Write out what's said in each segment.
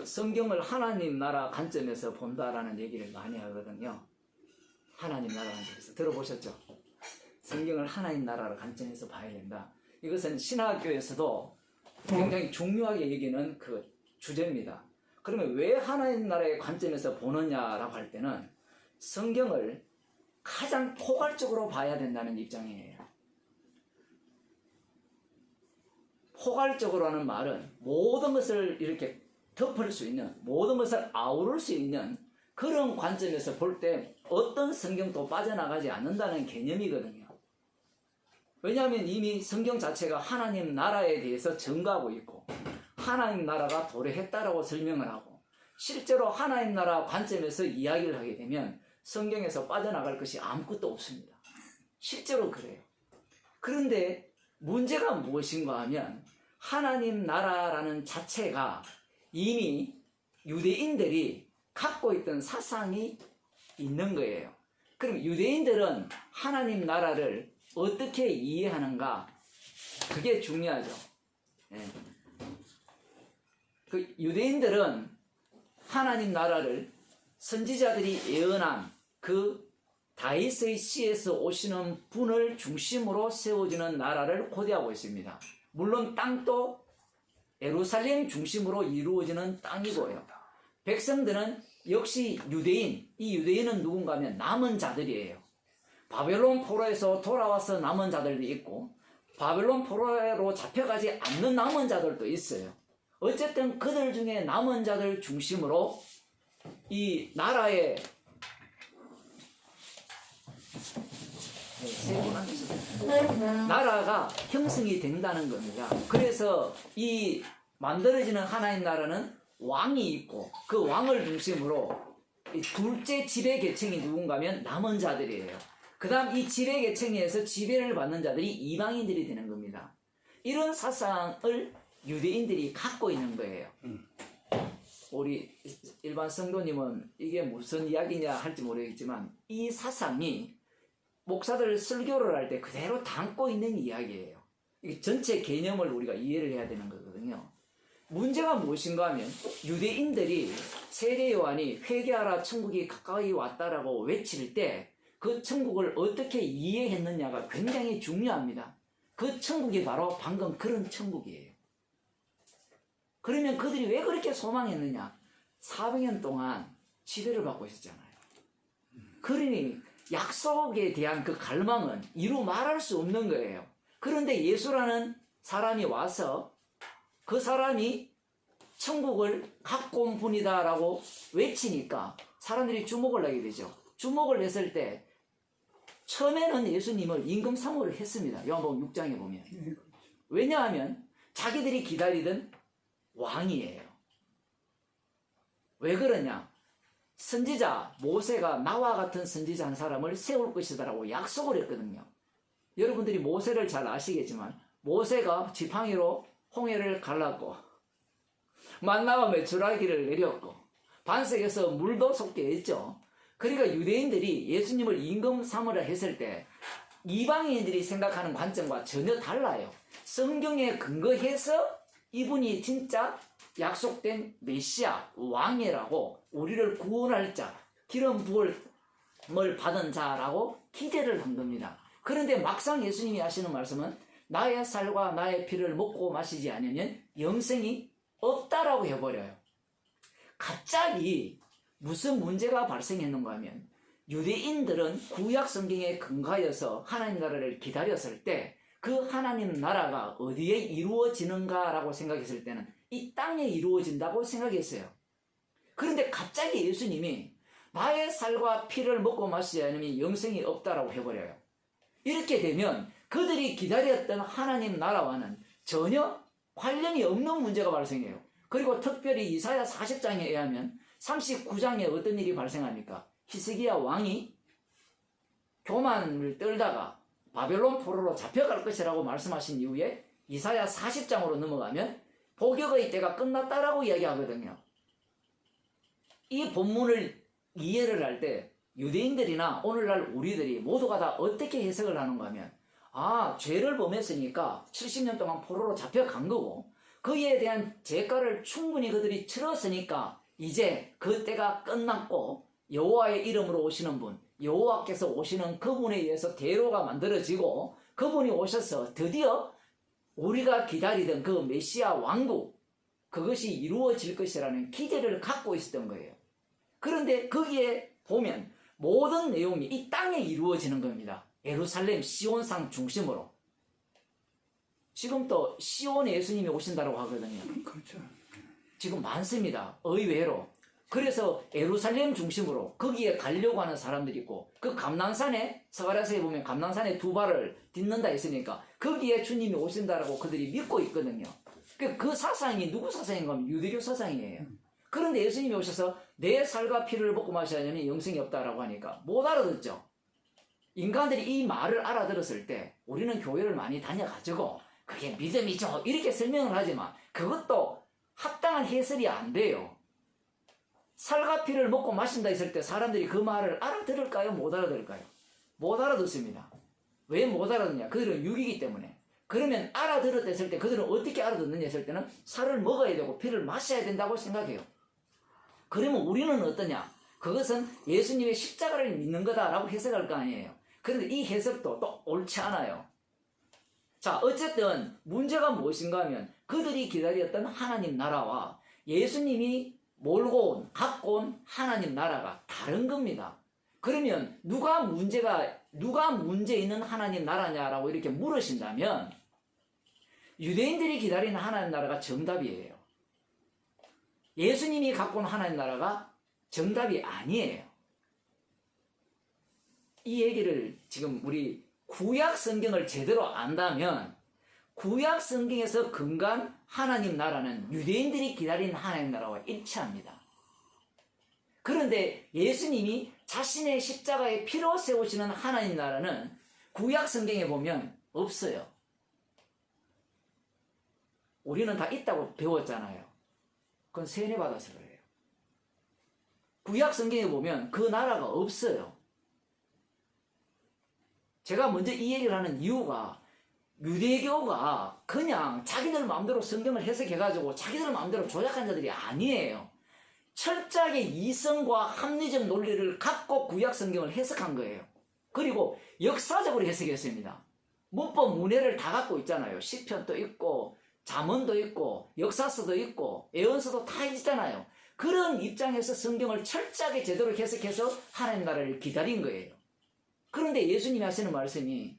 성경을 하나님 나라 관점에서 본다라는 얘기를 많이 하거든요. 하나님 나라 관점에서. 들어보셨죠? 성경을 하나님 나라 관점에서 봐야 된다. 이것은 신학교에서도 굉장히 중요하게 여기는 그 주제입니다. 그러면 왜 하나님 나라의 관점에서 보느냐라고 할 때는 성경을 가장 포괄적으로 봐야 된다는 입장이에요. 포괄적으로 하는 말은 모든 것을 이렇게 덮을 수 있는, 모든 것을 아우를 수 있는 그런 관점에서 볼 때 어떤 성경도 빠져나가지 않는다는 개념이거든요. 왜냐하면 이미 성경 자체가 하나님 나라에 대해서 증거하고 있고 하나님 나라가 도래했다라고 설명을 하고 실제로 하나님 나라 관점에서 이야기를 하게 되면 성경에서 빠져나갈 것이 아무것도 없습니다. 실제로 그래요. 그런데 문제가 무엇인가 하면 하나님 나라라는 자체가 이미 유대인들이 갖고 있던 사상이 있는 거예요. 그럼 유대인들은 하나님 나라를 어떻게 이해하는가? 그게 중요하죠. 예. 그 유대인들은 하나님 나라를 선지자들이 예언한 그 다윗의 씨에서 오시는 분을 중심으로 세워지는 나라를 고대하고 있습니다. 물론 땅도 예루살렘 중심으로 이루어지는 땅이고요. 백성들은 역시 유대인, 이 유대인은 누군가 하면 남은 자들이에요. 바벨론 포로에서 돌아와서 남은 자들도 있고 바벨론 포로로 잡혀가지 않는 남은 자들도 있어요. 어쨌든 그들 중에 남은 자들 중심으로 이 나라의 나라가 형성이 된다는 겁니다. 그래서 이 만들어지는 하나님 나라는 왕이 있고 그 왕을 중심으로 이 둘째 지배 계층이 누군가 하면 남은 자들이에요. 그 다음 이 지배 계층에서 지배를 받는 자들이 이방인들이 되는 겁니다. 이런 사상을 유대인들이 갖고 있는 거예요. 우리 일반 성도님은 이게 무슨 이야기냐 할지 모르겠지만 이 사상이 목사들 설교를 할 때 그대로 담고 있는 이야기예요. 이게 전체 개념을 우리가 이해를 해야 되는 거거든요. 문제가 무엇인가 하면 유대인들이 세례 요한이 회개하라 천국이 가까이 왔다라고 외칠 때 그 천국을 어떻게 이해했느냐가 굉장히 중요합니다. 그 천국이 바로 방금 그런 천국이에요. 그러면 그들이 왜 그렇게 소망했느냐? 400년 동안 지배를 받고 있었잖아요. 그러니 약속에 대한 그 갈망은 이루 말할 수 없는 거예요. 그런데 예수라는 사람이 와서 그 사람이 천국을 갖고 온 분이다라고 외치니까 사람들이 주목을 하게 되죠. 주목을 했을 때 처음에는 예수님을 임금 사모를 했습니다. 요한복음 6장에 보면. 왜냐하면 자기들이 기다리던 왕이에요. 왜 그러냐? 선지자 모세가 나와 같은 선지자 한 사람을 세울 것이다라고 약속을 했거든요. 여러분들이 모세를 잘 아시겠지만 모세가 지팡이로 홍해를 갈랐고 만나와 메추라기를 내렸고 반석에서 물도 솟게 했죠. 그러니까 유대인들이 예수님을 임금 삼으라 했을 때 이방인들이 생각하는 관점과 전혀 달라요. 성경에 근거해서 이분이 진짜 약속된 메시아 왕이라고 우리를 구원할 자, 기름 부음을 받은 자라고 기대를 한 겁니다. 그런데 막상 예수님이 하시는 말씀은 나의 살과 나의 피를 먹고 마시지 않으면 영생이 없다라고 해버려요. 갑자기 무슨 문제가 발생했는가 하면 유대인들은 구약 성경에 근거하여서 하나님 나라를 기다렸을 때 그 하나님 나라가 어디에 이루어지는가라고 생각했을 때는 이 땅에 이루어진다고 생각했어요. 그런데 갑자기 예수님이 나의 살과 피를 먹고 마시지 않으면 영생이 없다라고 해버려요. 이렇게 되면 그들이 기다렸던 하나님 나라와는 전혀 관련이 없는 문제가 발생해요. 그리고 특별히 이사야 40장에 의하면 39장에 어떤 일이 발생합니까? 히스기야 왕이 교만을 떨다가 바벨론 포로로 잡혀갈 것이라고 말씀하신 이후에 이사야 40장으로 넘어가면 복역의 때가 끝났다라고 이야기하거든요. 이 본문을 이해를 할 때 유대인들이나 오늘날 우리들이 모두가 다 어떻게 해석을 하는가 하면 죄를 범했으니까 70년 동안 포로로 잡혀간 거고 그에 대한 대가를 충분히 그들이 치렀으니까 이제 그 때가 끝났고 여호와의 이름으로 오시는 분, 여호와께서 오시는 그분에 의해서 대로가 만들어지고 그분이 오셔서 드디어 우리가 기다리던 그 메시아 왕국, 그것이 이루어질 것이라는 기대를 갖고 있었던 거예요. 그런데 거기에 보면 모든 내용이 이 땅에 이루어지는 겁니다. 예루살렘 시온상 중심으로. 지금 또 시온에 예수님이 오신다고 하거든요. 그렇죠. 지금 많습니다. 의외로. 그래서 예루살렘 중심으로 거기에 가려고 하는 사람들이 있고, 그 감난산에, 스가랴서에 보면 감난산에 두 발을 딛는다 했으니까 거기에 주님이 오신다라고 그들이 믿고 있거든요. 그 사상이 누구 사상인가 하면 유대교 사상이에요. 그런데 예수님이 오셔서 내 살과 피를 먹고 마셔야 하니 영생이 없다라고 하니까 못 알아듣죠. 인간들이 이 말을 알아들었을 때 우리는 교회를 많이 다녀가지고 그게 믿음이죠 이렇게 설명을 하지만 그것도 합당한 해설이 안 돼요. 살과 피를 먹고 마신다 했을 때 사람들이 그 말을 알아들을까요? 못 알아들을까요? 못 알아듣습니다. 왜 못 알아듣냐? 그들은 육이기 때문에. 그러면 알아들었다 했을 때 그들은 어떻게 알아듣느냐 했을 때는 살을 먹어야 되고 피를 마셔야 된다고 생각해요. 그러면 우리는 어떠냐? 그것은 예수님의 십자가를 믿는 거다라고 해석할 거 아니에요. 그런데 이 해석도 또 옳지 않아요. 자, 어쨌든 문제가 무엇인가 하면 그들이 기다렸던 하나님 나라와 예수님이 몰고 온, 갖고 온 하나님 나라가 다른 겁니다. 그러면 누가 문제 있는 하나님 나라냐라고 이렇게 물으신다면 유대인들이 기다리는 하나님 나라가 정답이에요. 예수님이 갖고 온 하나님 나라가 정답이 아니에요. 이 얘기를 지금 우리 구약 성경을 제대로 안다면 구약 성경에서 근간 하나님 나라는 유대인들이 기다리는 하나님 나라와 일치합니다. 그런데 예수님이 자신의 십자가의 피로 세우시는 하나님 나라는 구약 성경에 보면 없어요. 우리는 다 있다고 배웠잖아요. 그건 세례받아서 그래요. 구약 성경에 보면 그 나라가 없어요. 제가 먼저 이 얘기를 하는 이유가 유대교가 그냥 자기들 마음대로 성경을 해석해가지고 자기들 마음대로 조작한 자들이 아니에요. 철저하게 이성과 합리적 논리를 갖고 구약 성경을 해석한 거예요. 그리고 역사적으로 해석했습니다. 문법 문해를 다 갖고 있잖아요. 시편도 있고 잠언도 있고 역사서도 있고 예언서도 다 있잖아요. 그런 입장에서 성경을 철저하게 제대로 해석해서 하나님 나라를 기다린 거예요. 그런데 예수님이 하시는 말씀이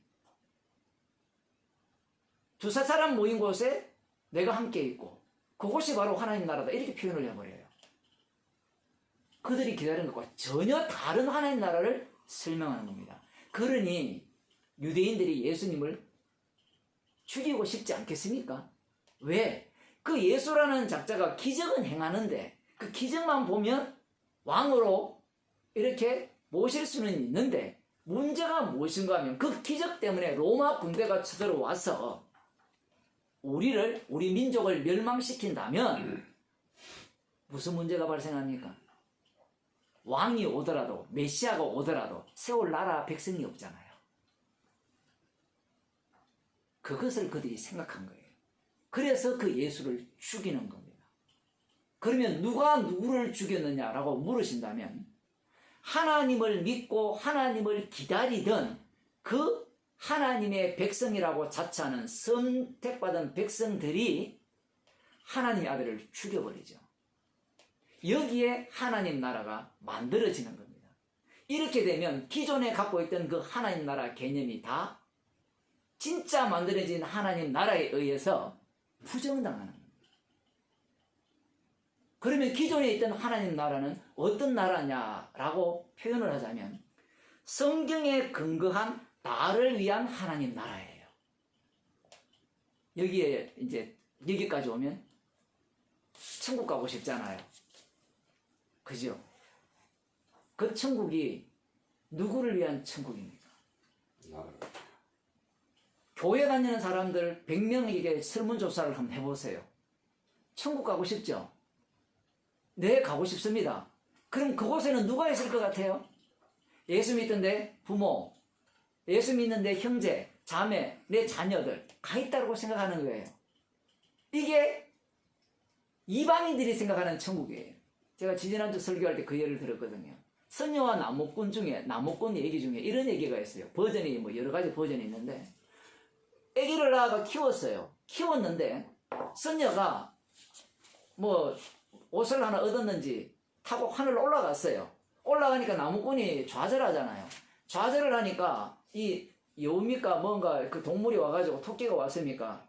두세 사람 모인 곳에 내가 함께 있고 그곳이 바로 하나님 나라다 이렇게 표현을 해버려요. 그들이 기다리는 것과 전혀 다른 하나님 나라를 설명하는 겁니다. 그러니 유대인들이 예수님을 죽이고 싶지 않겠습니까? 왜? 그 예수라는 작자가 기적은 행하는데 그 기적만 보면 왕으로 이렇게 모실 수는 있는데 문제가 무엇인가 하면 그 기적 때문에 로마 군대가 쳐들어와서 우리 민족을 멸망시킨다면 무슨 문제가 발생합니까? 왕이 오더라도 메시아가 오더라도 세울 나라 백성이 없잖아요. 그것을 그들이 생각한 거예요. 그래서 그 예수를 죽이는 겁니다. 그러면 누가 누구를 죽였느냐라고 물으신다면 하나님을 믿고 하나님을 기다리던 그 하나님의 백성이라고 자처하는 선택받은 백성들이 하나님의 아들을 죽여버리죠. 여기에 하나님 나라가 만들어지는 겁니다. 이렇게 되면 기존에 갖고 있던 그 하나님 나라 개념이 다 진짜 만들어진 하나님 나라에 의해서 부정당하는 겁니다. 그러면 기존에 있던 하나님 나라는 어떤 나라냐라고 표현을 하자면 성경에 근거한 나를 위한 하나님 나라예요. 여기에 이제 여기까지 오면 천국 가고 싶잖아요. 그죠? 그 천국이 누구를 위한 천국입니까? 교회 다니는 사람들 100명에게 설문조사를 한번 해보세요. 천국 가고 싶죠? 네, 가고 싶습니다. 그럼 그곳에는 누가 있을 것 같아요? 예수 믿던데 부모, 예수 믿는데 형제, 자매, 내 자녀들 가 있다고 생각하는 거예요. 이게 이방인들이 생각하는 천국이에요. 제가 지지난주 설교할 때 그 예를 들었거든요. 선녀와 나무꾼 중에, 나무꾼 얘기 중에 이런 얘기가 있어요. 버전이 뭐 여러 가지 버전이 있는데, 아기를 낳아가 키웠어요. 키웠는데 선녀가 뭐 옷을 하나 얻었는지 타고 하늘로 올라갔어요. 올라가니까 나무꾼이 좌절하잖아요. 좌절을 하니까 이 여우입니까 뭔가 그 동물이 와가지고 토끼가 왔습니까?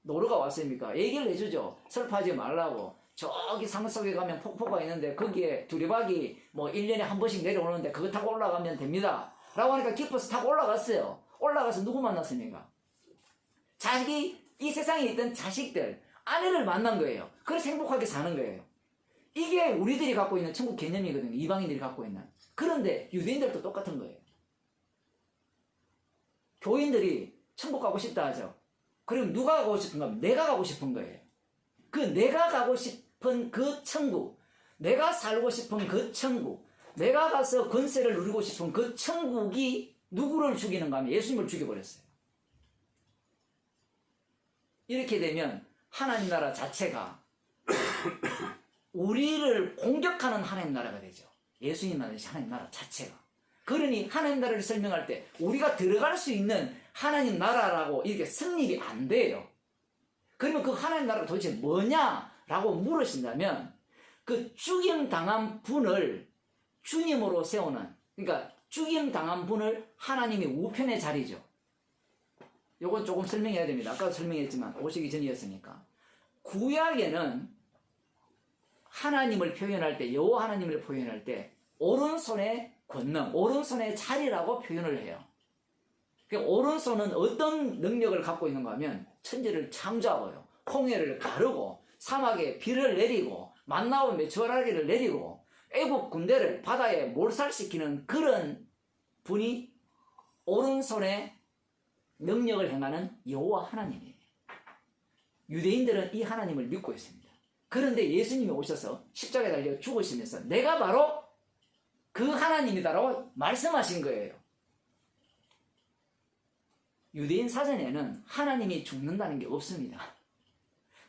노루가 왔습니까? 얘기를 해주죠. 슬퍼하지 말라고. 저기 산속에 가면 폭포가 있는데 거기에 두리박이 뭐 1년에 한 번씩 내려오는데 그거 타고 올라가면 됩니다. 라고 하니까 기뻐서 타고 올라갔어요. 올라가서 누구 만났습니까? 자기 이 세상에 있던 자식들, 아내를 만난 거예요. 그래서 행복하게 사는 거예요. 이게 우리들이 갖고 있는 천국 개념이거든요. 이방인들이 갖고 있는. 그런데 유대인들도 똑같은 거예요. 교인들이 천국 가고 싶다 하죠. 그럼 누가 가고 싶은가 하면 내가 가고 싶은 거예요. 그 내가 가고 싶은 그 천국, 내가 살고 싶은 그 천국, 내가 가서 권세를 누리고 싶은 그 천국이 누구를 죽이는가 하면 예수님을 죽여버렸어요. 이렇게 되면 하나님 나라 자체가 우리를 공격하는 하나님 나라가 되죠. 예수님 나라, 하나님 나라 자체가. 그러니 하나님 나라를 설명할 때 우리가 들어갈 수 있는 하나님 나라라고 이렇게 성립이 안 돼요. 그러면 그 하나님 나라가 도대체 뭐냐라고 물으신다면 그 죽임당한 분을 주님으로 세우는, 그러니까 죽임당한 분을 하나님이 우편의 자리죠. 요건 조금 설명해야 됩니다. 아까도 설명했지만 오시기 전이었으니까. 구약에는 하나님을 표현할 때, 여호와 하나님을 표현할 때 오른손의 권능, 오른손의 자리라고 표현을 해요. 그러니까 오른손은 어떤 능력을 갖고 있는가 하면 천지를 창조하고요, 홍해를 가르고 사막에 비를 내리고 만나와 메추라기를 내리고 애국 군대를 바다에 몰살시키는 그런 분이 오른손에 능력을 행하는 여호와 하나님이에요. 유대인들은 이 하나님을 믿고 있습니다. 그런데 예수님이 오셔서 십자가에 달려 죽으시면서 내가 바로 그 하나님이다라고 말씀하신 거예요. 유대인 사전에는 하나님이 죽는다는 게 없습니다.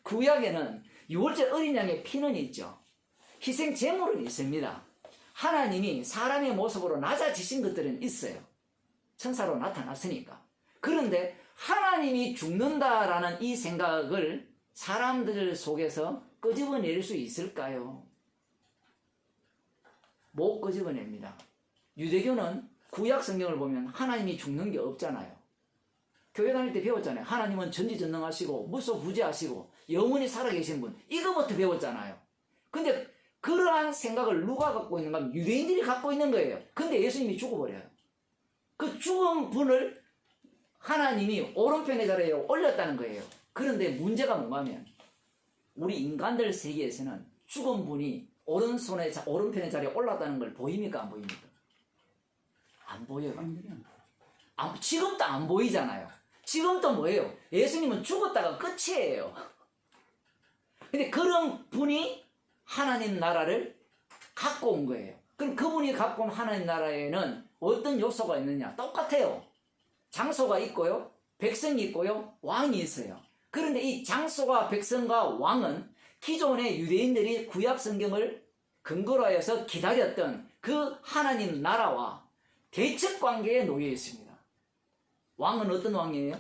구약에는 유월절 어린 양의 피는 있죠. 희생 제물은 있습니다. 하나님이 사람의 모습으로 낮아지신 것들은 있어요. 천사로 나타났으니까. 그런데 하나님이 죽는다라는 이 생각을 사람들 속에서 끄집어낼 수 있을까요? 못 끄집어냅니다. 유대교는 구약 성경을 보면 하나님이 죽는 게 없잖아요. 교회 다닐 때 배웠잖아요. 하나님은 전지전능하시고 무소부재하시고 영원히 살아계신 분, 이거부터 배웠잖아요. 근데 그러한 생각을 누가 갖고 있는가 하면 유대인들이 갖고 있는 거예요. 근데 예수님이 죽어버려요. 그 죽은 분을 하나님이 오른편의 자리에 올렸다는 거예요. 그런데 문제가 뭔가 하면 우리 인간들 세계에서는 죽은 분이 오른편의 자리에 올랐다는 걸 보입니까? 안 보입니까? 안 보여요. 지금도 안 보이잖아요. 지금도 뭐예요? 예수님은 죽었다가 끝이에요. 근데 그런 분이 하나님 나라를 갖고 온 거예요. 그럼 그분이 갖고 온 하나님 나라에는 어떤 요소가 있느냐? 똑같아요. 장소가 있고요, 백성이 있고요, 왕이 있어요. 그런데 이 장소가 백성과 왕은 기존의 유대인들이 구약 성경을 근거로 해서 기다렸던 그 하나님 나라와 대척 관계에 놓여 있습니다. 왕은 어떤 왕이에요?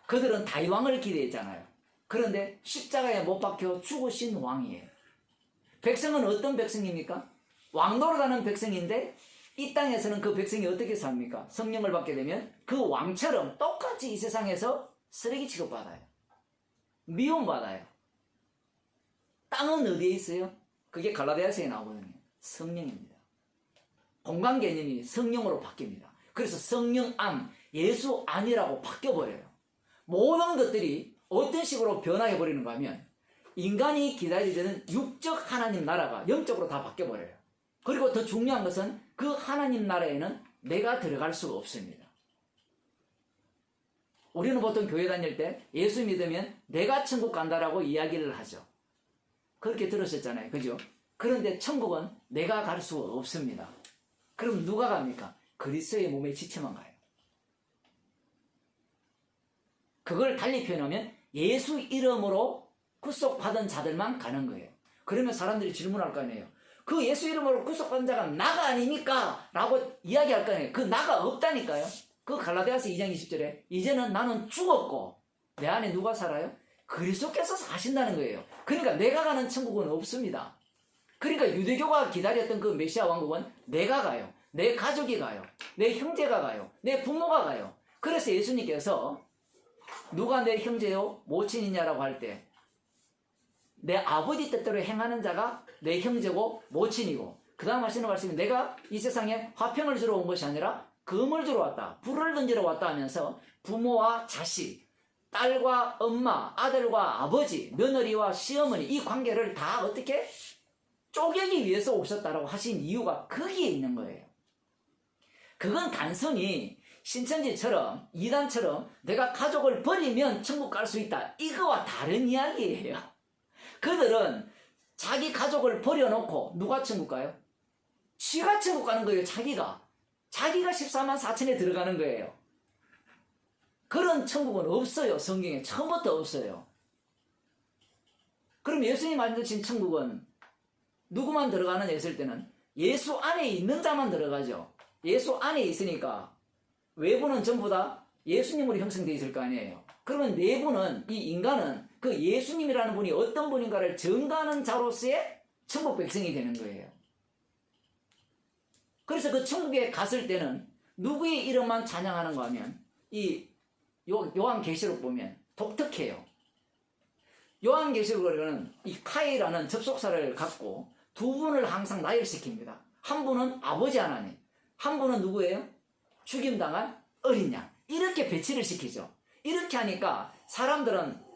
그들은 다윗 왕을 기대했잖아요. 그런데 십자가에 못 박혀 죽으신 왕이에요. 백성은 어떤 백성입니까? 왕 노릇하는 백성인데 이 땅에서는 그 백성이 어떻게 삽니까? 성령을 받게 되면 그 왕처럼 똑같이 이 세상에서 쓰레기 취급받아요. 미움받아요. 땅은 어디에 있어요? 그게 갈라디아서에 나오거든요. 성령입니다. 공간 개념이 성령으로 바뀝니다. 그래서 성령 안, 예수 안이라고 바뀌어버려요. 모든 것들이 어떤 식으로 변화해버리는가 하면 인간이 기다리는 육적 하나님 나라가 영적으로 다 바뀌어버려요. 그리고 더 중요한 것은 그 하나님 나라에는 내가 들어갈 수가 없습니다. 우리는 보통 교회 다닐 때 예수 믿으면 내가 천국 간다라고 이야기를 하죠. 그렇게 들으셨잖아요. 그죠? 그런데 천국은 내가 갈 수가 없습니다. 그럼 누가 갑니까? 그리스도의 몸에 지체만 가요. 그걸 달리 표현하면 예수 이름으로 구속받은 자들만 가는 거예요. 그러면 사람들이 질문할 거 아니에요. 그 예수 이름으로 구속받은 자가 나가 아닙니까? 라고 이야기할 거 아니에요. 그 나가 없다니까요. 그 갈라디아서 2장 20절에 이제는 나는 죽었고 내 안에 누가 살아요? 그리스도께서 사신다는 거예요. 그러니까 내가 가는 천국은 없습니다. 그러니까 유대교가 기다렸던 그 메시아 왕국은 내가 가요. 내 가족이 가요. 내 형제가 가요. 내 부모가 가요. 그래서 예수님께서 누가 내 형제요 모친이냐라고 할 때 내 아버지 뜻대로 행하는 자가 내 형제고 모친이고, 그 다음 하시는 말씀이 내가 이 세상에 화평을 주러 온 것이 아니라 금을 주러 왔다, 불을 던지러 왔다 하면서 부모와 자식, 딸과 엄마, 아들과 아버지, 며느리와 시어머니 이 관계를 다 어떻게 쪼개기 위해서 오셨다라고 하신 이유가 거기에 있는 거예요. 그건 단순히 신천지처럼 이단처럼 내가 가족을 버리면 천국 갈 수 있다 이거와 다른 이야기예요. 그들은 자기 가족을 버려놓고 누가 천국 가요? 지가 천국 가는 거예요. 자기가 14만 4천에 들어가는 거예요. 그런 천국은 없어요. 성경에 처음부터 없어요. 그럼 예수님 만드신 천국은 누구만 들어가느냐 했을 때는 예수 안에 있는 자만 들어가죠. 예수 안에 있으니까 외부는 전부 다 예수님으로 형성되어 있을 거 아니에요. 그러면 내부는, 이 인간은 그 예수님이라는 분이 어떤 분인가를 증거하는 자로서의 천국 백성이 되는 거예요. 그래서 그 천국에 갔을 때는 누구의 이름만 찬양하는가 하면 이 요한계시록 보면 독특해요. 요한계시록은 이 카이라는 접속사를 갖고 두 분을 항상 나열시킵니다. 한 분은 아버지 하나님, 한 분은 누구예요? 죽임당한 어린 양. 이렇게 배치를 시키죠. 이렇게 하니까 사람들은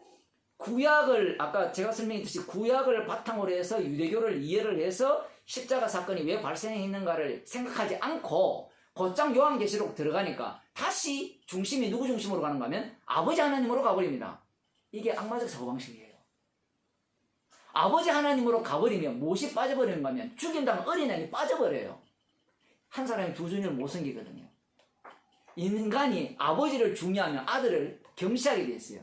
구약을, 아까 제가 설명했듯이 구약을 바탕으로 해서 유대교를 이해를 해서 십자가 사건이 왜 발생했는가를 생각하지 않고 곧장 요한계시록 들어가니까 다시 중심이 누구 중심으로 가는가 하면 아버지 하나님으로 가버립니다. 이게 악마적 사고방식이에요. 아버지 하나님으로 가버리면 못이 빠져버리는가 하면 죽임당한 어린 양이 빠져버려요. 한 사람이 두 주님을 못 섬기거든요. 인간이 아버지를 중요하면 아들을 경시하게 돼 있어요.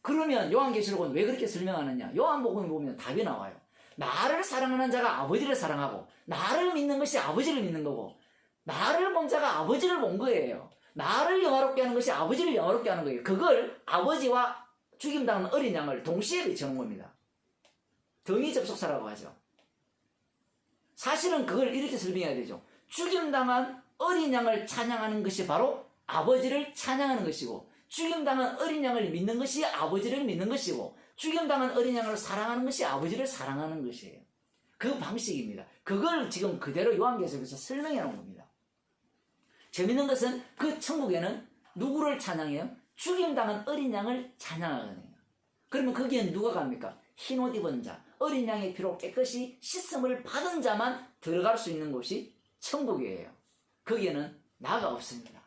그러면 요한계시록은 왜 그렇게 설명하느냐? 요한복음에 보면 답이 나와요. 나를 사랑하는 자가 아버지를 사랑하고, 나를 믿는 것이 아버지를 믿는 거고, 나를 본 자가 아버지를 본 거예요. 나를 영화롭게 하는 것이 아버지를 영화롭게 하는 거예요. 그걸 아버지와 죽임당한 어린 양을 동시에 비춰놓은 겁니다. 등위 접속사라고 하죠. 사실은 그걸 이렇게 설명해야 되죠. 죽임당한 어린 양을 찬양하는 것이 바로 아버지를 찬양하는 것이고, 죽임당한 어린 양을 믿는 것이 아버지를 믿는 것이고, 죽임당한 어린 양을 사랑하는 것이 아버지를 사랑하는 것이에요. 그 방식입니다. 그걸 지금 그대로 요한계시록에서 설명해 놓은 겁니다. 재밌는 것은 그 천국에는 누구를 찬양해요? 죽임당한 어린 양을 찬양하거든요. 그러면 거기에 누가 갑니까? 흰옷 입은 자, 어린 양의 피로 깨끗이 씻음을 받은 자만 들어갈 수 있는 곳이 천국이에요. 거기에는 나가 없습니다.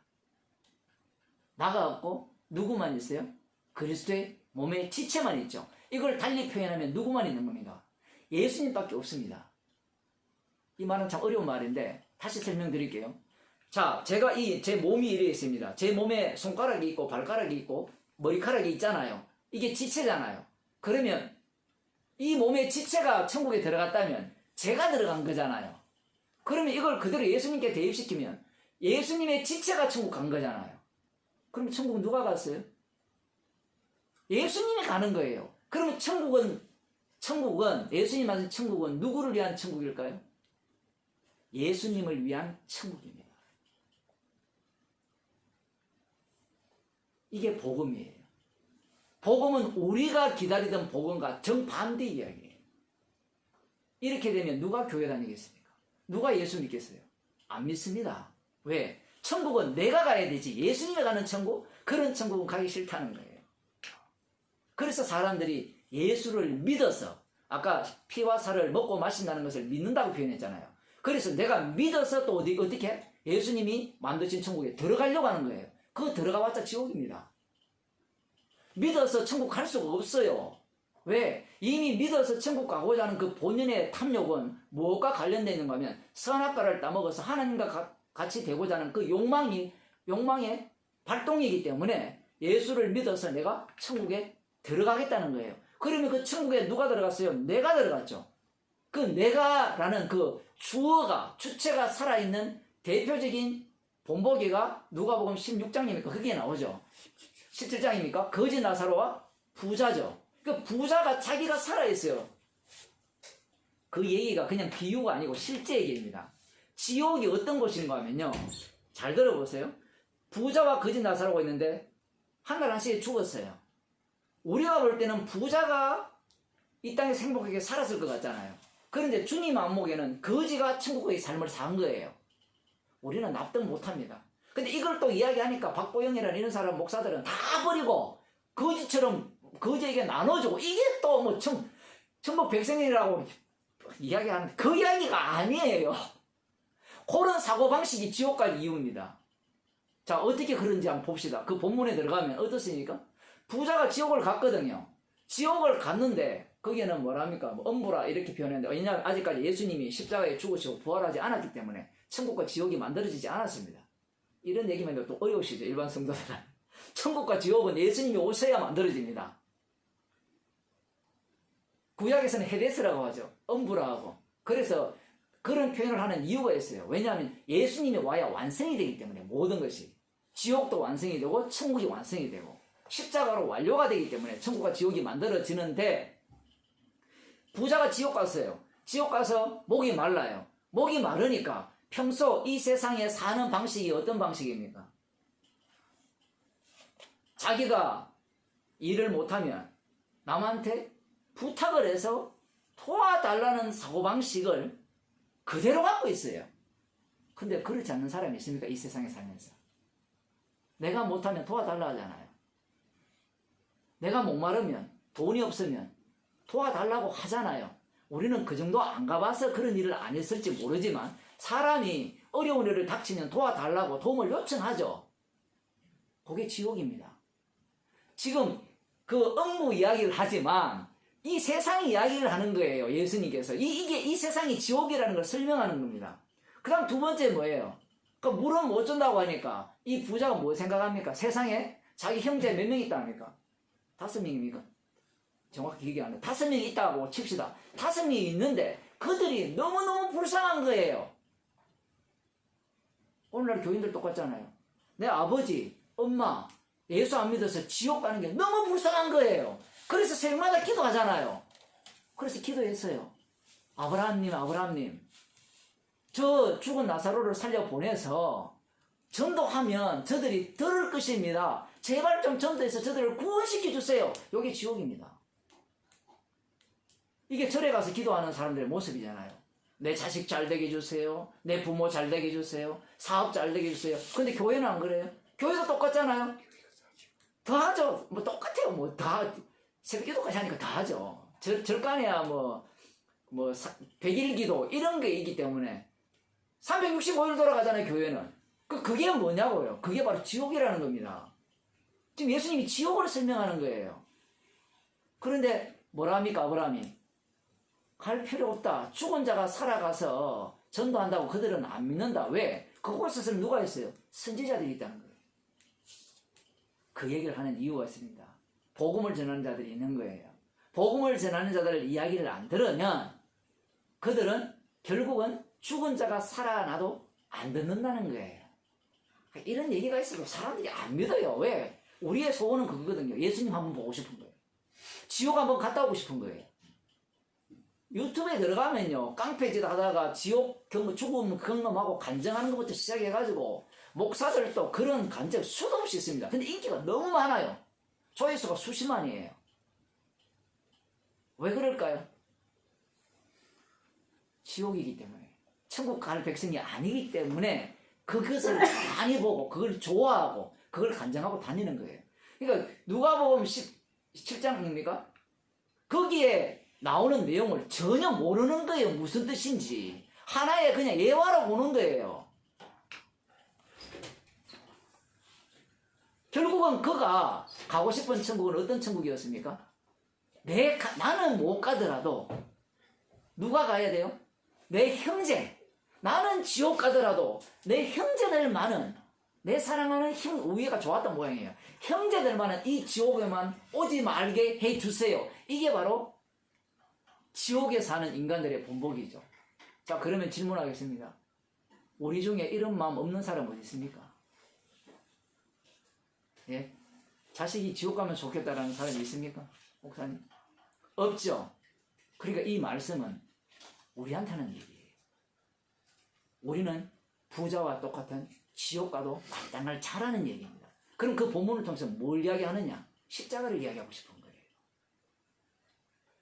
나가 없고 누구만 있어요? 그리스도의 몸의 지체만 있죠. 이걸 달리 표현하면 누구만 있는 겁니까? 예수님밖에 없습니다. 이 말은 참 어려운 말인데 다시 설명드릴게요. 자, 제가 제 몸이 이래 있습니다. 제 몸에 손가락이 있고 발가락이 있고 머리카락이 있잖아요. 이게 지체잖아요. 그러면 이 몸의 지체가 천국에 들어갔다면 제가 들어간 거잖아요. 그러면 이걸 그대로 예수님께 대입시키면 예수님의 지체가 천국 간 거잖아요. 그럼 천국은 누가 갔어요? 예수님이 가는 거예요. 그러면 천국은 예수님 말씀 천국은 누구를 위한 천국일까요? 예수님을 위한 천국입니다. 이게 복음이에요. 복음은 우리가 기다리던 복음과 정반대 이야기예요. 이렇게 되면 누가 교회 다니겠습니까? 누가 예수 믿겠어요? 안 믿습니다. 왜? 천국은 내가 가야 되지. 예수님이 가는 천국? 그런 천국은 가기 싫다는 거예요. 그래서 사람들이 예수를 믿어서, 아까 피와 살을 먹고 마신다는 것을 믿는다고 표현했잖아요. 그래서 내가 믿어서 또 어떻게 예수님이 만드신 천국에 들어가려고 하는 거예요. 그거 들어가봤자 지옥입니다. 믿어서 천국 갈 수가 없어요. 왜? 이미 믿어서 천국 가고자 하는 그 본연의 탐욕은 무엇과 관련되어 있는가 하면 선악과를 따먹어서 하나님과 같이 되고자 하는 그 욕망의 발동이기 때문에 예수를 믿어서 내가 천국에 들어가겠다는 거예요. 그러면 그 천국에 누가 들어갔어요? 내가 들어갔죠. 그 내가라는 그 주어가, 주체가 살아있는 대표적인 본보기가 누가복음 16장입니까? 그게 나오죠. 17장입니까? 거지 나사로와 부자죠. 그 부자가 자기가 살아있어요. 그 얘기가 그냥 비유가 아니고 실제 얘기입니다. 지옥이 어떤 곳인가 하면요. 잘 들어보세요. 부자와 거지 나사로가 있는데 한 날 한시에 죽었어요. 우리가 볼 때는 부자가 이 땅에서 행복하게 살았을 것 같잖아요. 그런데 주님 안목에는 거지가 천국의 삶을 산 거예요. 우리는 납득 못합니다. 근데 이걸 또 이야기하니까 박보영이라는 이런 사람 목사들은 다 버리고 거지처럼 거지에게 나눠주고 이게 또 뭐 천국 백성이라고 이야기하는데 그 이야기가 아니에요. 그런 사고방식이 지옥 갈 이유입니다. 자, 어떻게 그런지 한번 봅시다. 그 본문에 들어가면 어떻습니까? 부자가 지옥을 갔거든요. 지옥을 갔는데 거기에는 뭐랍니까? 뭐 엄부라 이렇게 표현했는데 왜냐하면 아직까지 예수님이 십자가에 죽으시고 부활하지 않았기 때문에 천국과 지옥이 만들어지지 않았습니다. 이런 얘기만 해도 또 어려우시죠, 일반 성도들은. 천국과 지옥은 예수님이 오셔야 만들어집니다. 구약에서는 헤데스라고 하죠. 엄부라하고. 그래서 그런 표현을 하는 이유가 있어요. 왜냐하면 예수님이 와야 완성이 되기 때문에 모든 것이. 지옥도 완성이 되고 천국이 완성이 되고 십자가로 완료가 되기 때문에 천국과 지옥이 만들어지는데 부자가 지옥 갔어요. 지옥 가서 목이 말라요. 목이 마르니까 평소 이 세상에 사는 방식이 어떤 방식입니까? 자기가 일을 못하면 남한테 부탁을 해서 도와달라는 사고방식을 그대로 갖고 있어요. 근데 그렇지 않는 사람이 있습니까? 이 세상에 살면서. 내가 못하면 도와달라 하잖아요. 내가 목마르면 돈이 없으면 도와달라고 하잖아요. 우리는 그 정도 안 가봐서 그런 일을 안 했을지 모르지만 사람이 어려운 일을 닥치면 도와달라고 도움을 요청하죠. 그게 지옥입니다. 지금 그 업무 이야기를 하지만 이 세상 이야기를 하는 거예요. 예수님께서. 이게 이 세상이 지옥이라는 걸 설명하는 겁니다. 그 다음 두 번째 뭐예요? 그 물은 못 준다고 하니까 이 부자가 뭐 생각합니까? 세상에 자기 형제 몇 명 있다 합니까? 5명입니까? 정확히 기억이 안 나요. 5명이 있다고 칩시다. 5명이 있는데 그들이 너무너무 불쌍한 거예요. 오늘날 교인들 똑같잖아요. 내 아버지, 엄마, 예수 안 믿어서 지옥 가는 게 너무 불쌍한 거예요. 그래서 새벽마다 기도하잖아요. 그래서 기도했어요. 아브라함님, 저 죽은 나사로를 살려보내서 전도하면 저들이 들을 것입니다. 제발 좀 전도해서 저들을 구원시켜 주세요. 이게 지옥입니다. 이게 절에 가서 기도하는 사람들의 모습이잖아요. 내 자식 잘 되게 해주세요. 내 부모 잘 되게 해주세요. 사업 잘 되게 해주세요. 근데 교회는 안 그래요? 교회도 똑같잖아요. 더 하죠. 뭐 똑같아요. 뭐 다 새벽기도까지 하니까 다 하죠. 절간에야 뭐 100일 기도 이런 게 있기 때문에 365일 돌아가잖아요. 교회는. 그게 뭐냐고요. 그게 바로 지옥이라는 겁니다. 지금 예수님이 지옥을 설명하는 거예요. 그런데 뭐라 합니까? 아브라함이 갈 필요 없다. 죽은 자가 살아가서 전도한다고 그들은 안 믿는다. 왜? 그곳에서는 누가 있어요? 선지자들이 있다는 거예요. 그 얘기를 하는 이유가 있습니다. 복음을 전하는 자들이 있는 거예요. 복음을 전하는 자들 이야기를 안 들으면 그들은 결국은 죽은 자가 살아나도 안 듣는다는 거예요. 이런 얘기가 있어도 사람들이 안 믿어요. 왜? 우리의 소원은 그거거든요. 예수님 한번 보고 싶은 거예요. 지옥 한번 갔다 오고 싶은 거예요. 유튜브에 들어가면요, 깡패짓 하다가 지옥 죽음 경험하고 간증하는 것부터 시작해가지고 목사들도 그런 간증 수도 없이 있습니다. 근데 인기가 너무 많아요. 조회수가 수십만이에요. 왜 그럴까요? 지옥이기 때문에, 천국 갈 백성이 아니기 때문에 그것을 많이 보고 그걸 좋아하고 그걸 간증하고 다니는 거예요. 그러니까 누가복음 17장입니까? 거기에 나오는 내용을 전혀 모르는 거예요. 무슨 뜻인지. 하나의 그냥 예화로 보는 거예요. 결국은 그가 가고 싶은 천국은 어떤 천국이었습니까? 나는 못 가더라도 누가 가야 돼요? 내 형제. 나는 지옥 가더라도 내 형제들만은 내 사랑하는 우애가 좋았던 모양이에요. 형제들만은 이 지옥에만 오지 말게 해주세요. 이게 바로 지옥에 사는 인간들의 본보기죠. 자, 그러면 질문하겠습니다. 우리 중에 이런 마음 없는 사람 어디 있습니까? 예? 자식이 지옥 가면 좋겠다라는 사람이 있습니까? 목사님? 없죠. 그러니까 이 말씀은 우리한테는 얘기예요. 우리는 부자와 똑같은 지옥 가도 마땅할 자라는 얘기입니다. 그럼 그 본문을 통해서 뭘 이야기하느냐? 십자가를 이야기하고 싶은 거예요.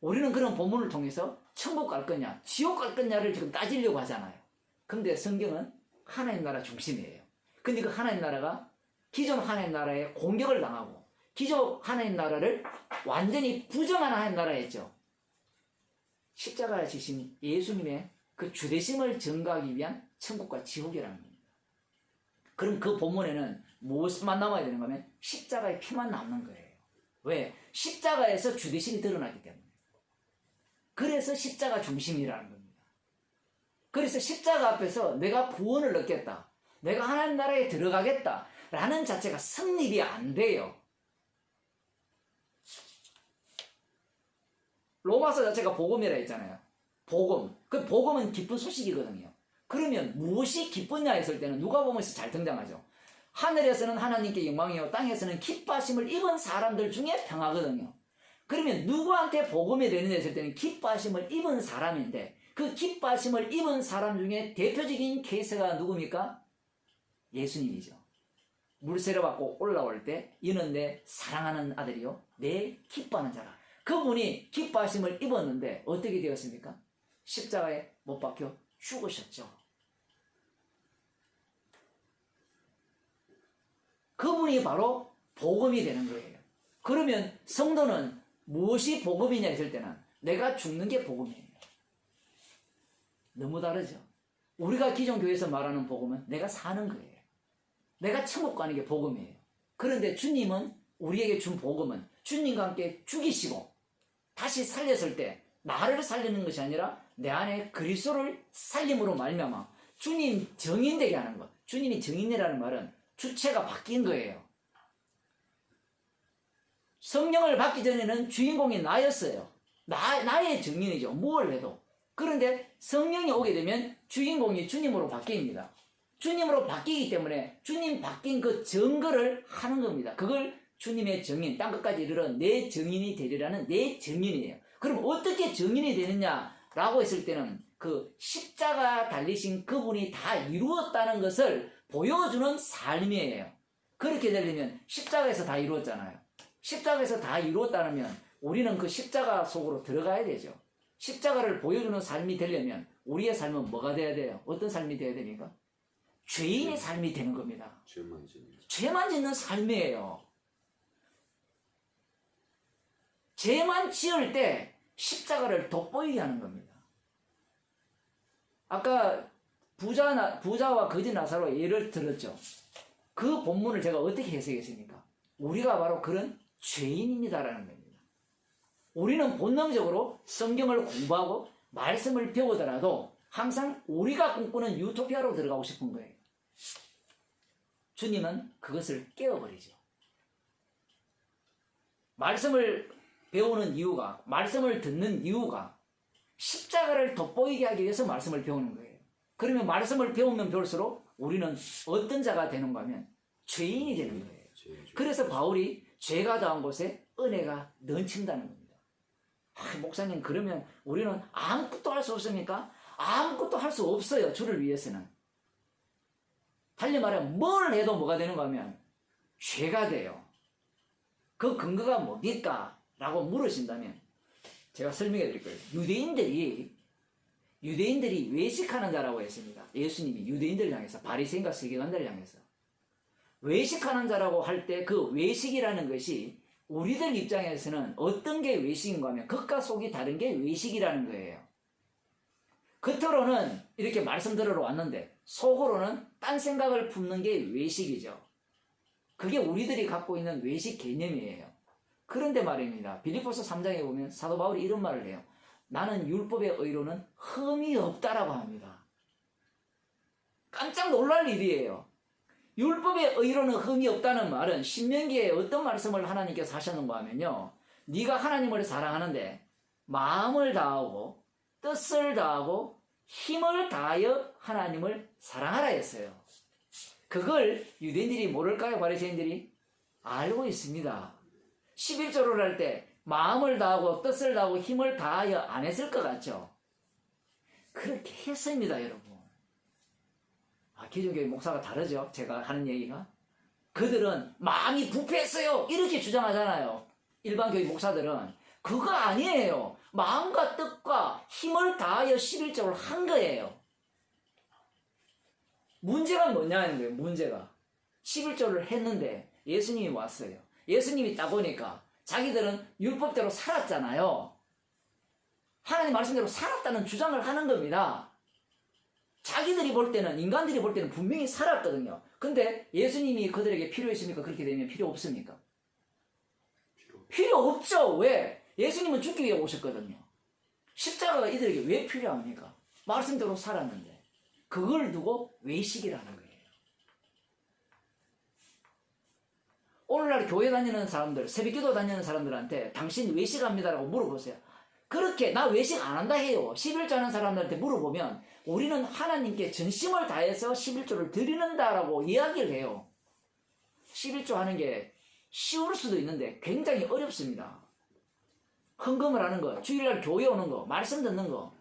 우리는 그런 본문을 통해서 천국 갈 거냐, 지옥 갈 거냐를 지금 따지려고 하잖아요. 근데 성경은 하나님 나라 중심이에요. 근데 그 하나님 나라가 기존 하나님 나라에 공격을 당하고 기존 하나님 나라를 완전히 부정한 하나님 나라였죠. 십자가에 지신 예수님의 그 주대심을 증거하기 위한 천국과 지옥이라는 겁니다. 그럼 그 본문에는 무엇만 남아야 되는 거면 십자가의 피만 남는 거예요. 왜? 십자가에서 주대심이 드러나기 때문에. 그래서 십자가 중심이라는 겁니다. 그래서 십자가 앞에서 내가 구원을 얻겠다, 내가 하나님 나라에 들어가겠다 라는 자체가 성립이 안 돼요. 로마서 자체가 복음이라 했잖아요. 복음. 그 복음은 기쁜 소식이거든요. 그러면 무엇이 기쁘냐 했을 때는 누가복음에서 잘 등장하죠. 하늘에서는 하나님께 영광이요 땅에서는 기뻐하심을 입은 사람들 중에 평화거든요. 그러면 누구한테 복음이 되느냐 했을 때는 기뻐하심을 입은 사람인데, 그 기뻐하심을 입은 사람 중에 대표적인 케이스가 누굽니까? 예수님이죠. 물세례 받고 올라올 때 이는 내 사랑하는 아들이요 내 기뻐하는 자라. 그분이 기뻐하심을 입었는데 어떻게 되었습니까? 십자가에 못 박혀 죽으셨죠. 그분이 바로 복음이 되는 거예요. 그러면 성도는 무엇이 복음이냐 했을 때는 내가 죽는 게 복음이에요. 너무 다르죠. 우리가 기존 교회에서 말하는 복음은 내가 사는 거예요. 내가 천국 가는 게 복음이에요. 그런데 주님은 우리에게 준 복음은 주님과 함께 죽이시고 다시 살렸을 때 나를 살리는 것이 아니라 내 안에 그리스도를 살림으로 말미암아 주님 정인되게 하는 것. 주님이 정인이라는 말은 주체가 바뀐 거예요. 성령을 받기 전에는 주인공이 나였어요. 나의 정인이죠. 뭘 해도. 그런데 성령이 오게 되면 주인공이 주님으로 바뀝니다. 주님으로 바뀌기 때문에 주님 바뀐 그 증거를 하는 겁니다. 그걸 주님의 정인, 땅끝까지 이르러 내 정인이 되리라는 내 정인이에요. 그럼 어떻게 정인이 되느냐라고 했을 때는 그 십자가 달리신 그분이 다 이루었다는 것을 보여주는 삶이에요. 그렇게 되려면 십자가에서 다 이루었잖아요. 십자가에서 다 이루었다면 우리는 그 십자가 속으로 들어가야 되죠. 십자가를 보여주는 삶이 되려면 우리의 삶은 뭐가 돼야 돼요? 어떤 삶이 돼야 됩니까? 죄인의 삶이 되는 겁니다. 죄만 짓는 삶이에요. 죄만 지을 때 십자가를 돋보이게 하는 겁니다. 아까 부자와 거지 나사로 예를 들었죠. 그 본문을 제가 어떻게 해석했습니까? 우리가 바로 그런 죄인입니다라는 겁니다. 우리는 본능적으로 성경을 공부하고 말씀을 배우더라도 항상 우리가 꿈꾸는 유토피아로 들어가고 싶은 거예요. 주님은 그것을 깨워버리죠. 말씀을 배우는 이유가, 말씀을 듣는 이유가 십자가를 돋보이게 하기 위해서 말씀을 배우는 거예요. 그러면 말씀을 배우면 배울수록 우리는 어떤 자가 되는가 하면 죄인이 되는 거예요. 그래서 바울이 죄가 더한 곳에 은혜가 넘친다는 겁니다. 목사님, 그러면 우리는 아무것도 할 수 없습니까? 아무것도 할 수 없어요. 주를 위해서는. 달리 말하면 뭘 해도 뭐가 되는가 하면 죄가 돼요. 그 근거가 뭡니까? 라고 물으신다면 제가 설명해 드릴 거예요. 유대인들이 외식하는 자라고 했습니다. 예수님이 유대인들을 향해서, 바리새인과 서기관들을 향해서 외식하는 자라고 할 때 그 외식이라는 것이 우리들 입장에서는 어떤 게 외식인가 하면 겉과 속이 다른 게 외식이라는 거예요. 겉으로는 이렇게 말씀 들으러 왔는데 속으로는 딴 생각을 품는 게 외식이죠. 그게 우리들이 갖고 있는 외식 개념이에요. 그런데 말입니다. 빌립보서 3장에 보면 사도 바울이 이런 말을 해요. 나는 율법의 의로는 흠이 없다라고 합니다. 깜짝 놀랄 일이에요. 율법의 의로는 흠이 없다는 말은 신명기에 어떤 말씀을 하나님께서 하셨는가 하면요. 네가 하나님을 사랑하는데 마음을 다하고 뜻을 다하고 힘을 다하여 하나님을 사랑하라 했어요. 그걸 유대인들이 모를까요? 바리새인들이? 알고 있습니다. 11조를 할 때 마음을 다하고 뜻을 다하고 힘을 다하여 안 했을 것 같죠? 그렇게 했습니다, 여러분. 기존교회 목사가 다르죠? 제가 하는 얘기가. 그들은 마음이 부패했어요. 이렇게 주장하잖아요. 일반 교회 목사들은. 그거 아니에요. 마음과 뜻과 힘을 다하여 11조를 한 거예요. 문제가 뭐냐는 거예요. 문제가. 11조를 했는데 예수님이 왔어요. 예수님이 딱 오니까 자기들은 율법대로 살았잖아요. 하나님 말씀대로 살았다는 주장을 하는 겁니다. 자기들이 볼 때는, 인간들이 볼 때는 분명히 살았거든요. 근데 예수님이 그들에게 필요했습니까? 그렇게 되면 필요 없습니까? 필요 없죠. 왜? 예수님은 죽기 위해 오셨거든요. 십자가가 이들에게 왜 필요합니까? 말씀대로 살았는데. 그걸 두고 외식이라는 거예요. 오늘날 교회 다니는 사람들, 새벽기도 다니는 사람들한테 당신 외식합니다라고 물어보세요. 그렇게 나 외식 안 한다 해요. 11조 하는 사람들한테 물어보면 우리는 하나님께 전심을 다해서 11조를 드리는다라고 이야기를 해요. 11조 하는 게 쉬울 수도 있는데 굉장히 어렵습니다. 헌금을 하는 거, 주일날 교회 오는 거, 말씀 듣는 거.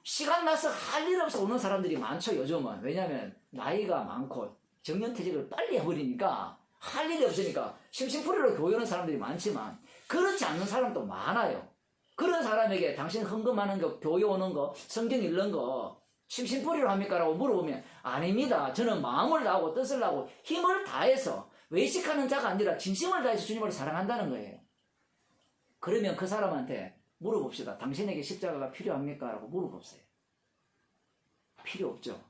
시간 나서 할 일 없어 오는 사람들이 많죠, 요즘은. 왜냐하면 나이가 많고 정년퇴직을 빨리 해버리니까 할 일이 없으니까 심심풀이로 교회 오는 사람들이 많지만 그렇지 않는 사람도 많아요. 그런 사람에게 당신 헌금하는 거, 교회 오는 거, 성경 읽는 거 심심풀이로 합니까? 라고 물어보면 아닙니다. 저는 마음을 다하고 뜻을 다하고 힘을 다해서 외식하는 자가 아니라 진심을 다해서 주님을 사랑한다는 거예요. 그러면 그 사람한테 물어봅시다. 당신에게 십자가가 필요합니까? 라고 물어보세요. 필요 없죠.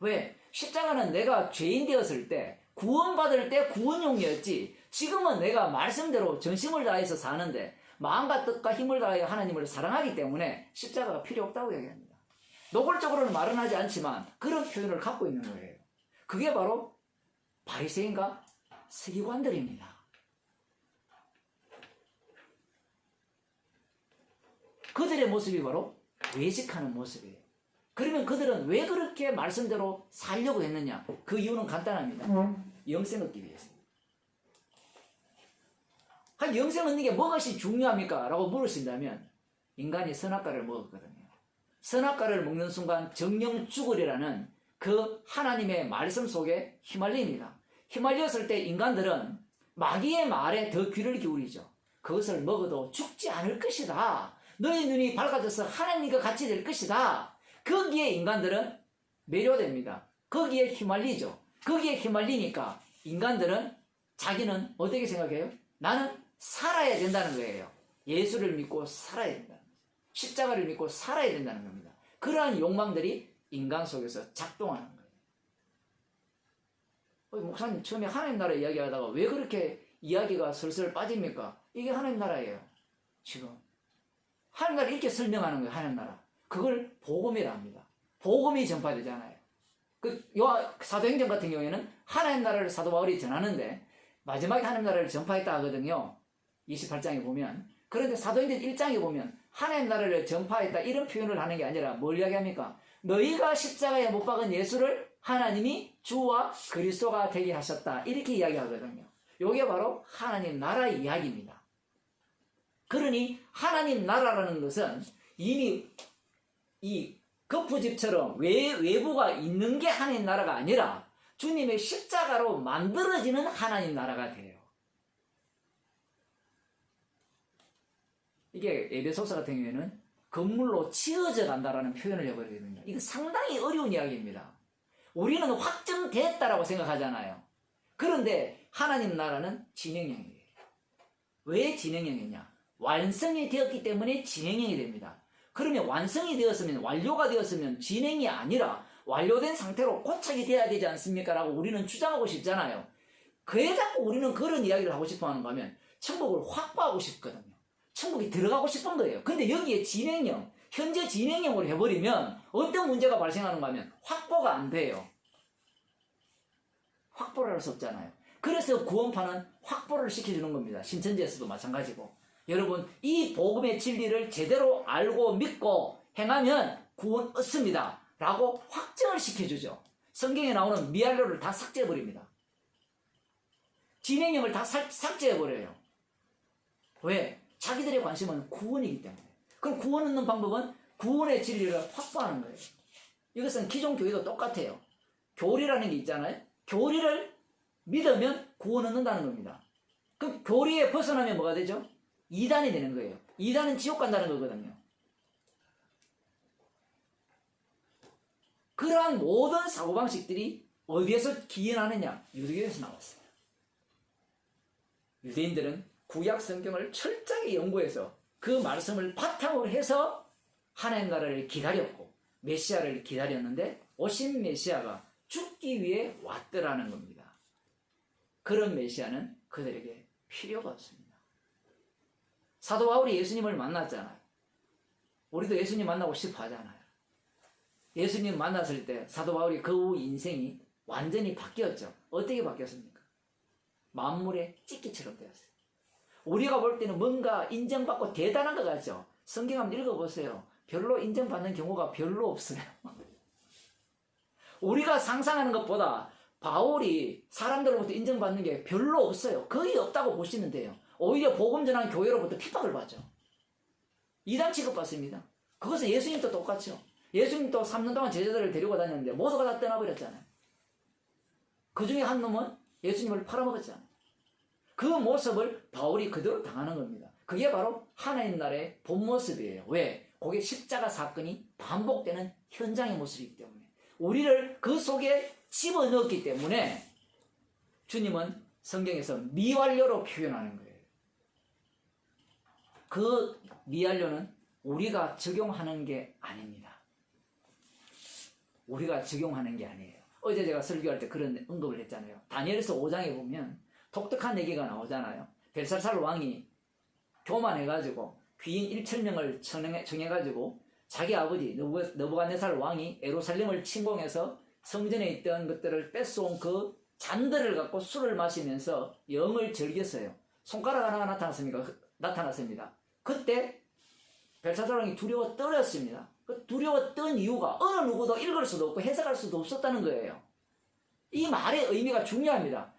왜? 십자가는 내가 죄인 되었을 때 구원받을 때 구원용이었지 지금은 내가 말씀대로 전심을 다해서 사는데 마음과 뜻과 힘을 다하여 하나님을 사랑하기 때문에 십자가가 필요 없다고 얘기합니다. 노골적으로는 말은 하지 않지만 그런 표현을 갖고 있는 거예요. 그게 바로 바리새인과 서기관들입니다. 그들의 모습이 바로 외식하는 모습이에요. 그러면 그들은 왜 그렇게 말씀대로 살려고 했느냐? 그 이유는 간단합니다. 영생 얻기 위해서. 영생 얻는 게 무엇이 중요합니까? 라고 물으신다면 인간이 선악과를 먹었거든요. 선악과를 먹는 순간 정령 죽으리라는 그 하나님의 말씀 속에 휘말립니다. 휘말렸을 때 인간들은 마귀의 말에 더 귀를 기울이죠. 그것을 먹어도 죽지 않을 것이다. 너의 눈이 밝아져서 하나님과 같이 될 것이다. 거기에 인간들은 매료됩니다. 거기에 휘말리죠. 거기에 휘말리니까 인간들은 자기는 어떻게 생각해요? 나는 살아야 된다는 거예요. 예수를 믿고 살아야 된다는 거죠. 십자가를 믿고 살아야 된다는 겁니다. 그러한 욕망들이 인간 속에서 작동하는 거예요. 목사님 처음에 하나님 나라 이야기하다가 왜 그렇게 이야기가 슬슬 빠집니까? 이게 하나님 나라예요. 지금 하나님 나라 이렇게 설명하는 거예요. 하나님 나라. 그걸 복음이라 합니다. 복음이 전파되잖아요. 사도행전 같은 경우에는 하나님 나라를 사도 바울이 전하는데 마지막에 하나님 나라를 전파했다 하거든요. 28장에 보면. 그런데 사도행전 1장에 보면 하나님 나라를 전파했다 이런 표현을 하는 게 아니라 뭘 이야기합니까? 너희가 십자가에 못 박은 예수를 하나님이 주와 그리스도가 되게 하셨다 이렇게 이야기하거든요. 이게 바로 하나님 나라 이야기입니다. 그러니 하나님 나라라는 것은 이미 이 거푸집처럼 외부가 있는 게 하나님 나라가 아니라 주님의 십자가로 만들어지는 하나님 나라가 돼요. 이게 에베소서 같은 경우에는 건물로 치어져 간다라는 표현을 해버리거든요. 이거 상당히 어려운 이야기입니다. 우리는 확정됐다라고 생각하잖아요. 그런데 하나님 나라는 진행형이에요. 왜 진행형이냐? 완성이 되었기 때문에 진행형이 됩니다. 그러면 완성이 되었으면, 완료가 되었으면 진행이 아니라 완료된 상태로 고착이 돼야 되지 않습니까? 라고 우리는 주장하고 싶잖아요. 왜 자꾸 우리는 그런 이야기를 하고 싶어 하는가 하면 천국을 확보하고 싶거든요. 천국에 들어가고 싶은 거예요. 근데 여기에 진행형, 현재 진행형으로 해버리면 어떤 문제가 발생하는가 하면 확보가 안 돼요. 확보를 할 수 없잖아요. 그래서 구원파는 확보를 시켜주는 겁니다. 신천지에서도 마찬가지고. 여러분, 이 복음의 진리를 제대로 알고 믿고 행하면 구원 얻습니다 라고 확정을 시켜주죠. 성경에 나오는 미완료를 다 삭제해버립니다. 진행형을 다 삭제해버려요. 왜? 자기들의 관심은 구원이기 때문에. 그럼 구원 얻는 방법은 구원의 진리를 확보하는 거예요. 이것은 기존 교회도 똑같아요. 교리라는 게 있잖아요. 교리를 믿으면 구원 얻는다는 겁니다. 그럼 교리에 벗어나면 뭐가 되죠? 이단이 되는 거예요. 이단은 지옥 간다는 거거든요. 그러한 모든 사고방식들이 어디에서 기인하느냐? 유대교에서 나왔어요. 유대인들은 구약 성경을 철저하게 연구해서 그 말씀을 바탕으로 해서 하나님 나라를 기다렸고 메시아를 기다렸는데 오신 메시아가 죽기 위해 왔더라는 겁니다. 그런 메시아는 그들에게 필요가 없습니다. 사도 바울이 예수님을 만났잖아요. 우리도 예수님 만나고 싶어 하잖아요. 예수님 만났을 때 사도 바울이 그 후 인생이 완전히 바뀌었죠. 어떻게 바뀌었습니까? 만물의 찢기처럼 되었어요. 우리가 볼 때는 뭔가 인정받고 대단한 것 같죠. 성경 한번 읽어보세요. 별로 인정받는 경우가 별로 없어요. 우리가 상상하는 것보다 바울이 사람들로부터 인정받는 게 별로 없어요. 거의 없다고 보시면 돼요. 오히려 복음 전하는 교회로부터 핍박을 받죠. 이단 취급받습니다. 그것은 예수님도 똑같죠. 예수님도 3년 동안 제자들을 데리고 다녔는데 모두가 다 떠나버렸잖아요. 그 중에 한 놈은 예수님을 팔아먹었잖아요. 그 모습을 바울이 그대로 당하는 겁니다. 그게 바로 하나님 나라의 본 모습이에요. 왜? 그게 십자가 사건이 반복되는 현장의 모습이기 때문에. 우리를 그 속에 집어넣었기 때문에 주님은 성경에서 미완료로 표현하는 거예요. 그 미완료는 우리가 적용하는 게 아닙니다. 우리가 적용하는 게 아니에요. 어제 제가 설교할 때 그런 언급을 했잖아요. 다니엘서 5장에 보면 독특한 얘기가 나오잖아요. 벨사살 왕이 교만해가지고 귀인 1,000명을 청해가지고 자기 아버지 느부갓네살 왕이 예루살렘을 침공해서 성전에 있던 것들을 뺏어온 그 잔들을 갖고 술을 마시면서 영을 즐겼어요. 손가락 하나가 나타났습니다. 그때 벨사살 왕이 두려워 떨었습니다. 그 두려워 떤 이유가 어느 누구도 읽을 수도 없고 해석할 수도 없었다는 거예요. 이 말의 의미가 중요합니다.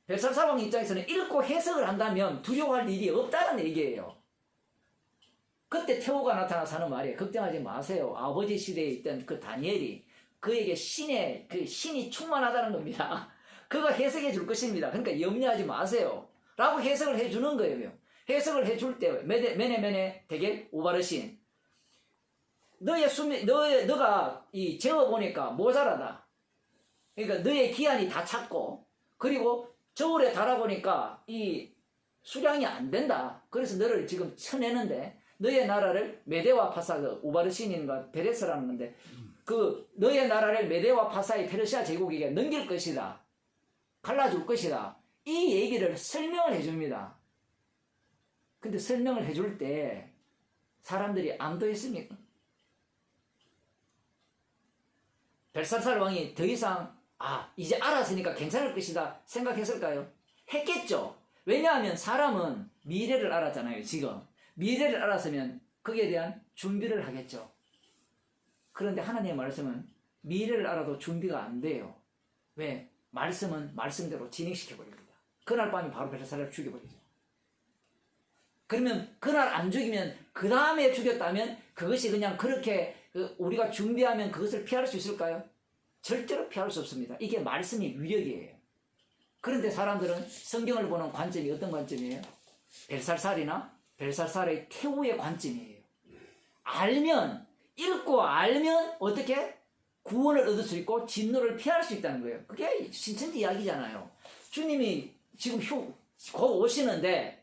벨사살 왕 입장에서는 읽고 해석을 한다면 두려워할 일이 없다는 얘기예요. 그때 태호가 나타나서 하는 말이에요. 걱정하지 마세요. 아버지 시대에 있던 그 다니엘이 그에게 신이 충만하다는 겁니다. 그거 해석해 줄 것입니다. 그러니까 염려하지 마세요. 라고 해석을 해 주는 거예요. 해석을 해 줄 때 메네 되게 우바르신 너가 이 재워보니까 모자라다. 그러니까 너의 기한이 다 찼고 그리고 저울에 달아보니까 이 수량이 안 된다. 그래서 너를 지금 쳐내는데 너의 나라를 메데와 파사, 우바르신인가 베레스라는 건데 그 너의 나라를 메데와 파사의 페르시아 제국에게 넘길 것이다. 갈라줄 것이다. 이 얘기를 설명을 해줍니다. 근데 설명을 해줄 때 사람들이 안도했습니까? 벨사살 왕이 더 이상 이제 알았으니까 괜찮을 것이다 생각했을까요? 했겠죠. 왜냐하면 사람은 미래를 알았잖아요. 지금 미래를 알았으면 거기에 대한 준비를 하겠죠. 그런데 하나님의 말씀은 미래를 알아도 준비가 안 돼요. 왜? 말씀은 말씀대로 진행시켜버립니다. 그날 밤에 바로 벨사살을 죽여버리죠. 그러면 그날 안 죽이면 그 다음에 죽였다면 그것이 그냥 그렇게 우리가 준비하면 그것을 피할 수 있을까요? 절대로 피할 수 없습니다. 이게 말씀의 위력이에요. 그런데 사람들은 성경을 보는 관점이 어떤 관점이에요? 벨사살의 태후의 관점이에요. 읽고 알면 어떻게? 구원을 얻을 수 있고 진노를 피할 수 있다는 거예요. 그게 신천지 이야기잖아요. 주님이 지금 곧 오시는데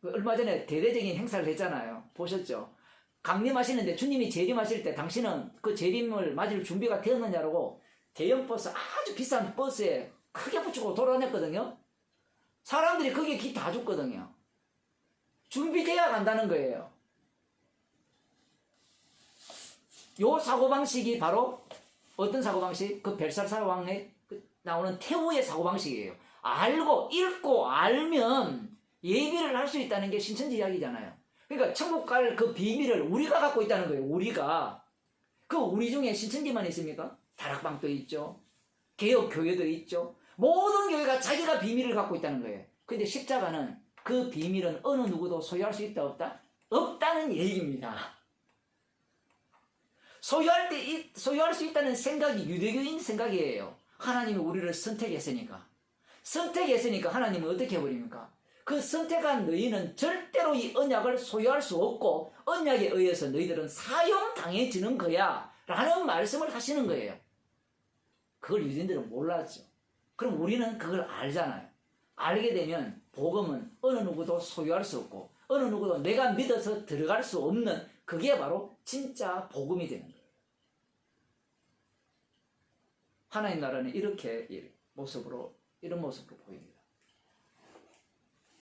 얼마 전에 대대적인 행사를 했잖아요. 보셨죠? 강림하시는데 주님이 재림하실 때 당신은 그 재림을 맞을 준비가 되었느냐고 대형 버스, 아주 비싼 버스에 크게 붙이고 돌아다녔거든요. 사람들이 거기에 기 다 줬거든요. 준비돼야 간다는 거예요. 요 사고방식이 바로 어떤 사고방식? 그 벨사살 왕의 그 나오는 태후의 사고방식이에요. 알고 읽고 알면 예비를 할 수 있다는 게 신천지 이야기잖아요. 그러니까 천국 갈 그 비밀을 우리가 갖고 있다는 거예요. 우리가. 그 우리 중에 신천지만 있습니까? 다락방도 있죠. 개혁교회도 있죠. 모든 교회가 자기가 비밀을 갖고 있다는 거예요. 근데 십자가는 그 비밀은 어느 누구도 소유할 수 있다 없다? 없다는 얘기입니다. 소유할 수 있다는 생각이 유대교인 생각이에요. 하나님이 우리를 선택했으니까. 선택했으니까 하나님은 어떻게 해버립니까? 그 선택한 너희는 절대로 이 언약을 소유할 수 없고 언약에 의해서 너희들은 사용당해지는 거야 라는 말씀을 하시는 거예요. 그걸 유대인들은 몰랐죠. 그럼 우리는 그걸 알잖아요. 알게 되면 복음은 어느 누구도 소유할 수 없고 어느 누구도 내가 믿어서 들어갈 수 없는 그게 바로 진짜 복음이 되는 거예요. 하나님 나라는 이런 모습으로 보입니다.